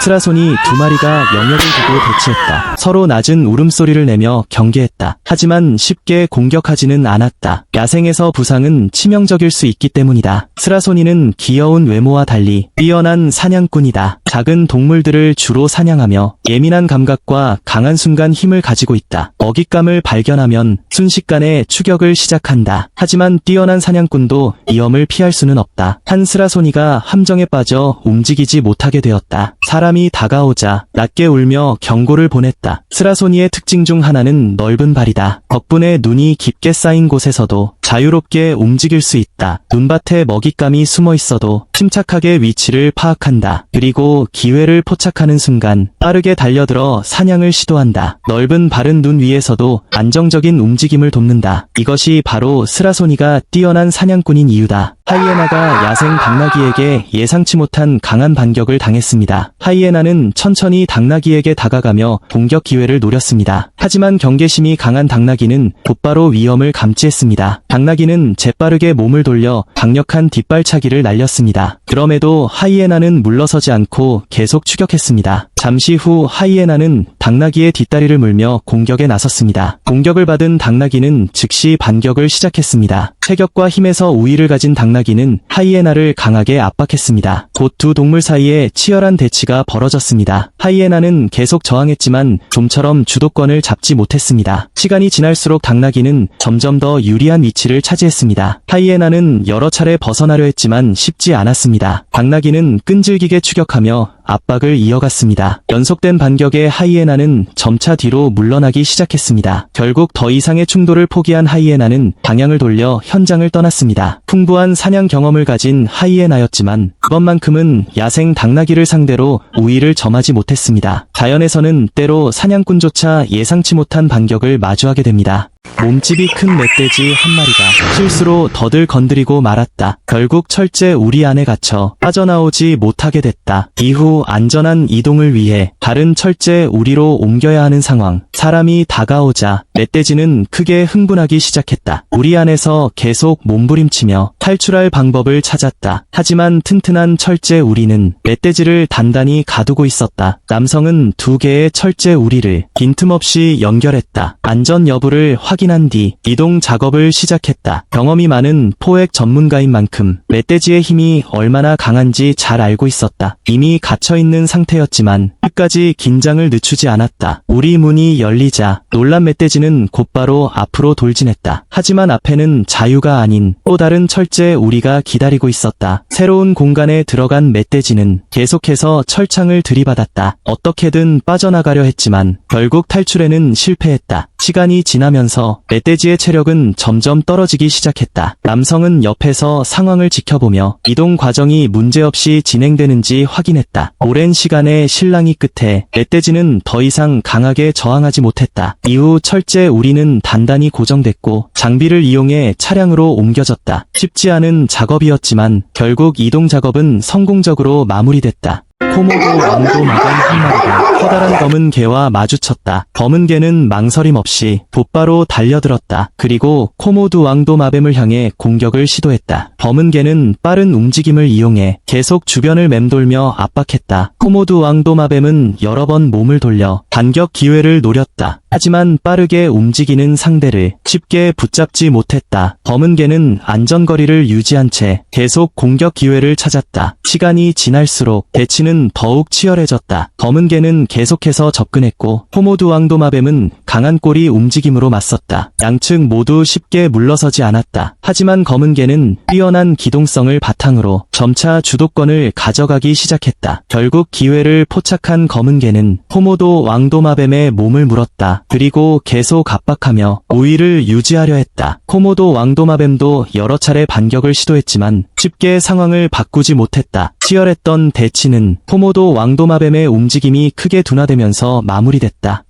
스라손이 두 마리가 영역을 두고 대치했다. 서로 낮은 울음소리를 내며 경계했다. 하지만 쉽게 공격하지는 않았다. 야생에서 부상은 치명적일 수 있기 때문이다. 스라손이는 귀여운 외모와 달리 뛰어난 사냥꾼이다. 작은 동물들을 주로 사냥하며 예민한 감각과 강한 순간 힘을 가지고 있다. 먹잇감을 발견하면 순식간에 추격을 시작한다. 하지만 뛰어난 사냥꾼도 위험을 피할 수는 없다. 한 스라손이가 함정에 빠져 움직이지 못하게 되었다. 사람이 다가오자 낮게 울며 경고를 보냈다. 스라손이의 특징 중 하나는 넓은 발이다. 덕분에 눈이 깊게 쌓인 곳에서도 자유롭게 움직일 수 있다. 눈밭에 먹잇감이 숨어 있어도 침착하게 위치를 파악한다. 그리고 기회를 포착하는 순간 빠르게 달려들어 사냥을 시도한다. 넓은 발은 눈 위에서도 안정적인 움직임을 돕는다. 이것이 바로 스라손이가 뛰어난 사냥꾼인 이유다. 하이에나가 야생 당나귀에게 예상치 못한 강한 반격을 당했습니다. 하이에나는 천천히 당나귀에게 다가가며 공격 기회를 노렸습니다. 하지만 경계심이 강한 당나귀는 곧바로 위험을 감지했습니다. 당나귀는 재빠르게 몸을 돌려 강력한 뒷발차기를 날렸습니다. 그럼에도 하이에나는 물러서지 않고 계속 추격했습니다. 잠시 후 하이에나는 당나귀의 뒷다리를 물며 공격에 나섰습니다. 공격을 받은 당나귀는 즉시 반격을 시작했습니다. 체격과 힘에서 우위를 가진 당나귀는 하이에나를 강하게 압박했습니다. 곧 두 동물 사이에 치열한 대치가 벌어졌습니다. 하이에나는 계속 저항했지만 좀처럼 주도권을 잡지 못했습니다. 시간이 지날수록 당나귀는 점점 더 유리한 위치를 차지했습니다. 하이에나는 여러 차례 벗어나려 했지만 쉽지 않았습니다. 당나귀는 끈질기게 추격하며 압박을 이어갔습니다. 연속된 반격에 하이에나는 점차 뒤로 물러나기 시작했습니다. 결국 더 이상의 충돌을 포기한 하이에나는 방향을 돌려 현장을 떠났습니다. 풍부한 사냥 경험을 가진 하이에나였지만 그것만큼은 야생 당나귀를 상대로 우위를 점하지 못했습니다. 자연에서는 때로 사냥꾼조차 예상치 못한 반격을 마주하게 됩니다. 몸집이 큰 멧돼지 한 마리가 실수로 덫을 건드리고 말았다. 결국 철제 우리 안에 갇혀 빠져나오지 못하게 됐다. 이후 안전한 이동을 위해 다른 철제 우리로 옮겨야 하는 상황. 사람이 다가오자 멧돼지는 크게 흥분하기 시작했다. 우리 안에서 계속 몸부림치며 탈출할 방법을 찾았다. 하지만 튼튼한 철제 우리는 멧돼지를 단단히 가두고 있었다. 남성은 두 개의 철제 우리를 빈틈없이 연결했다. 안전 여부를 확인한 뒤 이동 작업을 시작했다. 경험이 많은 포획 전문가인 만큼 멧돼지의 힘이 얼마나 강한지 잘 알고 있었다. 이미 갇혀있는 상태였지만 끝까지 긴장을 늦추지 않았다. 우리 문이 열리자 놀란 멧돼지는 곧바로 앞으로 돌진했다. 하지만 앞에는 자유가 아닌 또 다른 철제 우리가 기다리고 있었다. 새로운 공간에 들어간 멧돼지는 계속해서 철창을 들이받았다. 어떻게든 빠져나가려 했지만 결국 탈출에는 실패했다. 시간이 지나면서 멧돼지의 체력은 점점 떨어지기 시작했다. 남성은 옆에서 상황을 지켜보며 이동 과정이 문제없이 진행되는지 확인했다. 오랜 시간의 실랑이 끝에 멧돼지는 더 이상 강하게 저항하지 못했다. 이후 철제 우리는 단단히 고정됐고 장비를 이용해 차량으로 옮겨졌다. 쉽지 않은 작업이었지만 결국 이동 작업은 성공적으로 마무리됐다. 코모도 왕도 마뱀 한 마리가 커다란 검은 개와 마주쳤다. 검은 개는 망설임 없이 곧바로 달려들었다. 그리고 코모도 왕도 마뱀을 향해 공격을 시도했다. 검은 개는 빠른 움직임을 이용해 계속 주변을 맴돌며 압박했다. 코모도 왕도 마뱀은 여러 번 몸을 돌려 반격 기회를 노렸다. 하지만 빠르게 움직이는 상대를 쉽게 붙잡지 못했다. 검은 개는 안전거리를 유지한 채 계속 공격 기회를 찾았다. 시간이 지날수록 대치는 더욱 치열해졌다. 검은 개는 계속해서 접근했고 코모도 왕도 마뱀은 강한 꼬리 움직임으로 맞섰다. 양측 모두 쉽게 물러서지 않았다. 하지만 검은 개는 뛰어난 기동성을 바탕으로 점차 주도권을 가져가기 시작했다. 결국 기회를 포착한 검은 개는 코모도 왕도 마뱀의 몸을 물었다. 그리고 계속 압박하며 우위를 유지하려 했다. 코모도 왕도 마뱀도 여러 차례 반격을 시도했지만 쉽게 상황을 바꾸지 못했다. 치열했던 대치는 코모도 왕도 마뱀의 움직임이 크게 둔화되면서 마무리됐다.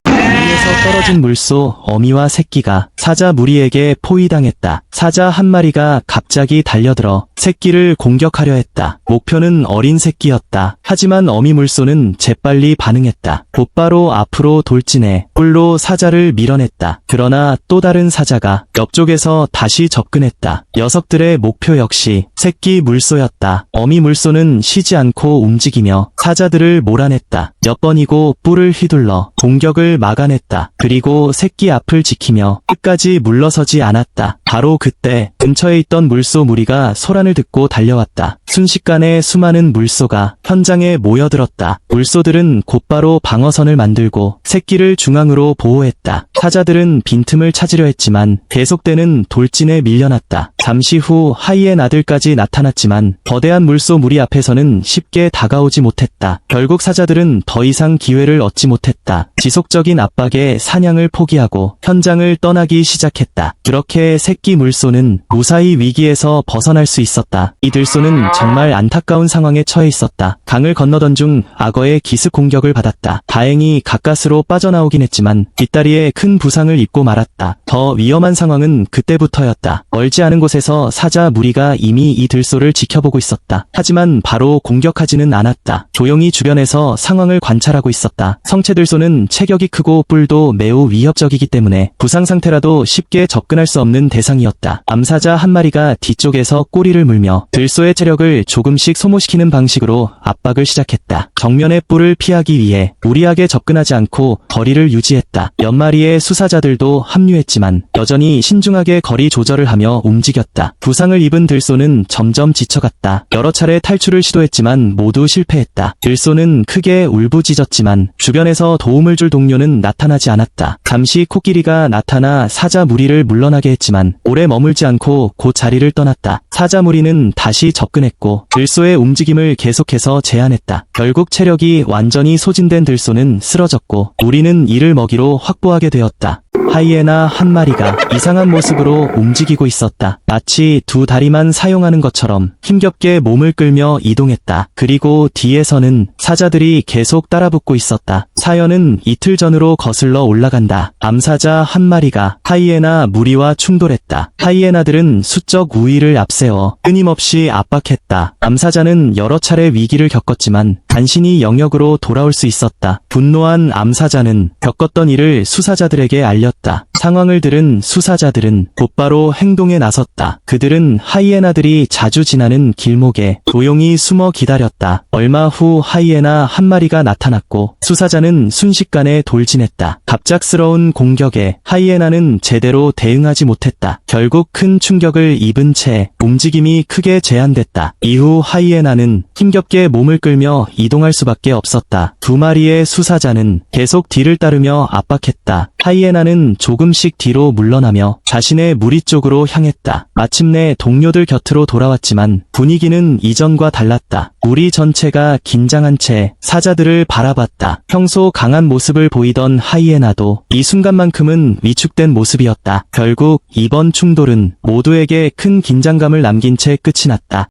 위에서 떨어진 물소 어미와 새끼가 사자 무리에게 포위당했다. 사자 한 마리가 갑자기 달려들어 새끼를 공격하려 했다. 목표는 어린 새끼였다. 하지만 어미 물소는 재빨리 반응했다. 곧바로 앞으로 돌진해 뿔로 사자를 밀어냈다. 그러나 또 다른 사자가 옆쪽에서 다시 접근했다. 녀석들의 목표 역시 새끼 물소였다. 어미 물소는 쉬지 않고 움직이며 사자들을 몰아냈다. 몇 번이고 뿔을 휘둘러 공격을 막아냈다. 그리고 새끼 앞을 지키며 끝까지 물러서지 않았다. 바로 그때 근처에 있던 물소 무리가 소란을 듣고 달려왔다. 순식간에 수많은 물소가 현장에 모여들었다. 물소들은 곧바로 방어선을 만들고 새끼를 중앙으로 보호했다. 사자들은 빈틈을 찾으려 했지만 계속되는 돌진에 밀려났다. 잠시 후 하이에나들까지 나타났지만 거대한 물소 무리 앞에서는 쉽게 다가오지 못했다. 결국 사자들은 더 이상 기회를 얻지 못했다. 지속적인 압박에 사냥을 포기하고 현장을 떠나기 시작했다. 그렇게 새끼 물소는 무사히 위기에서 벗어날 수 있었다. 이 들소는 정말 안타까운 상황에 처해 있었다. 강을 건너던 중 악어의 기습 공격을 받았다. 다행히 가까스로 빠져나오긴 했지만 뒷다리에 큰 부상을 입고 말았다. 더 위험한 상황은 그때부터였다. 멀지 않은 곳에서 사자 무리가 이미 이 들소를 지켜보고 있었다. 하지만 바로 공격하지는 않았다. 조용히 주변에서 상황을 관찰하고 있었다. 성체 들소는 체격이 크고 뿔도 매우 위협적이기 때문에 부상 상태라도 쉽게 접근할 수 없는 대상이었다. 암사자 한 마리가 뒤쪽에서 꼬리를 물며 들소의 체력을 조금씩 소모시키는 방식으로 압박을 시작했다. 정면의 뿔을 피하기 위해 무리하게 접근하지 않고 거리를 유지했다. 몇 마리의 수사자들도 합류했지만 여전히 신중하게 거리 조절을 하며 움직였다. 부상을 입은 들소는 점점 지쳐갔다. 여러 차례 탈출을 시도했지만 모두 실패했다. 들소는 크게 울부짖었지만 주변에서 도움을 줄 동료는 나타나지 않았다. 잠시 코끼리가 나타나 사자 무리를 물러나게 했지만 오래 머물지 않고 곧 자리를 떠났다. 사자 무리는 다시 접근했고 들소의 움직임을 계속해서 제한했다. 결국 체력이 완전히 소진된 들소는 쓰러졌고 무리는 이를 먹이로 확보하게 되었다. 하이에나 한 마리가 이상한 모습으로 움직이고 있었다. 마치 두 다리만 사용하는 것처럼 힘겹게 몸을 끌며 이동했다. 그리고 뒤에서는 사자들이 계속 따라붙고 있었다. 사연은 이틀 전으로 거슬러 올라간다. 암사자 한 마리가 하이에나 무리와 충돌했다. 하이에나들은 수적 우위를 앞세워 끊임없이 압박했다. 암사자는 여러 차례 위기를 겪었지만 간신히 영역으로 돌아올 수 있었다. 분노한 암사자는 겪었던 일을 수사자들에게 알렸다. 상황을 들은 수사자들은 곧바로 행동에 나섰다. 그들은 하이에나들이 자주 지나는 길목에 조용히 숨어 기다렸다. 얼마 후 하이에나 한 마리가 나타났고 수사자는 순식간에 돌진했다. 갑작스러운 공격에 하이에나는 제대로 대응하지 못했다. 결국 큰 충격을 입은 채 움직임이 크게 제한됐다. 이후 하이에나는 힘겹게 몸을 끌며 이동할 수밖에 없었다. 두 마리의 수사자는 계속 뒤를 따르며 압박했다. 하이에나는 조금씩 뒤로 물러나며 자신의 무리 쪽으로 향했다. 마침내 동료들 곁으로 돌아왔지만 분위기는 이전과 달랐다. 무리 전체가 긴장한 채 사자들을 바라봤다. 평소 강한 모습을 보이던 하이에나도 이 순간만큼은 위축된 모습이었다. 결국 이번 충돌은 모두에게 큰 긴장감을 남긴 채 끝이 났다.